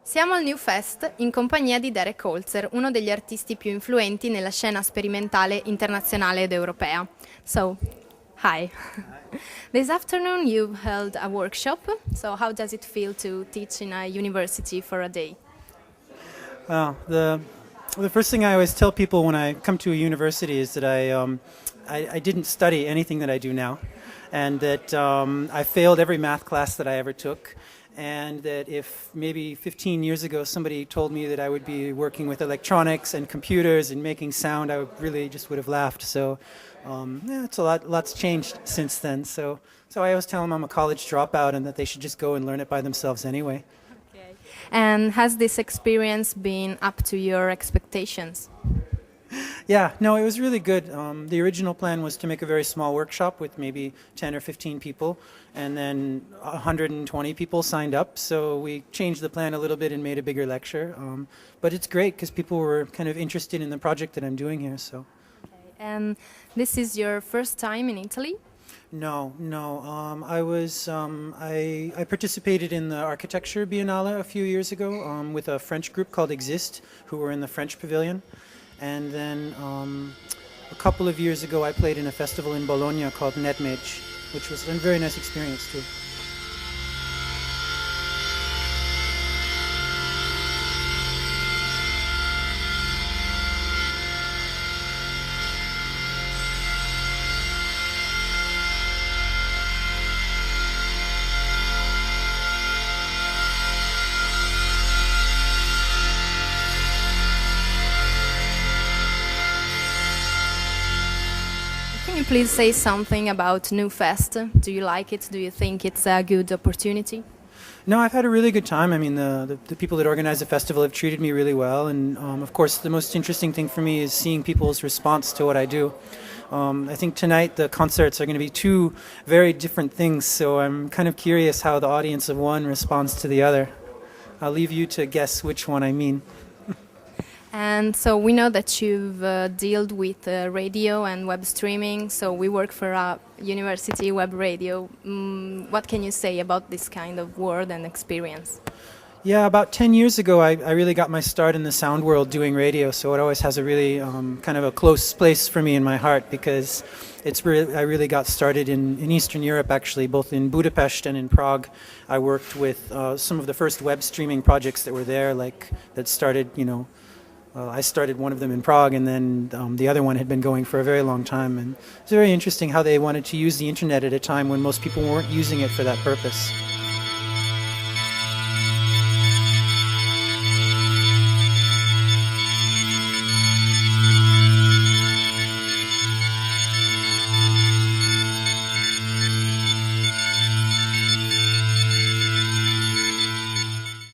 Siamo al New Fest in compagnia di Derek Holzer, uno degli artisti più influenti nella scena sperimentale internazionale ed europea. So, hi. This afternoon you've held a workshop. So, how does it feel to teach in a university for a day? Well, the first thing I always tell people when I come to a university is that I didn't study anything that I do now, and that I failed every math class that I ever took, and that if maybe 15 years ago somebody told me that I would be working with electronics and computers and making sound, I would have laughed. So yeah, it's lots changed since then. So I always tell them I'm a college dropout and that they should just go and learn it by themselves anyway. Okay. And has this experience been up to your expectations? Yeah, no, it was really good. The original plan was to make a very small workshop with maybe 10 or 15 people, and then 120 people signed up. So we changed the plan a little bit and made a bigger lecture. But it's great because people were kind of interested in the project that I'm doing here. So. Okay. And this is your first time in Italy? No. I participated in the Architecture Biennale a few years ago with a French group called Exist, who were in the French pavilion. And then a couple of years ago I played in a festival in Bologna called Nedmage, which was a very nice experience too. Can you please say something about New Fest? Do you like it? Do you think it's a good opportunity? No, I've had a really good time. I mean, the people that organize the festival have treated me really well. And of course, the most interesting thing for me is seeing people's response to what I do. I think tonight the concerts are going to be two very different things. So I'm kind of curious how the audience of one responds to the other. I'll leave you to guess which one I mean. And so we know that you've dealt with radio and web streaming. So we work for a university web radio. What can you say about this kind of world and experience? Yeah, about 10 years ago, I really got my start in the sound world doing radio, so it always has a really kind of a close place for me in my heart because I really got started in Eastern Europe, actually, both in Budapest and in Prague. I worked with some of the first web streaming projects that were there, that started, I started one of them in Prague, and then the other one had been going for a very long time. And it's very interesting how they wanted to use the internet at a time when most people weren't using it for that purpose.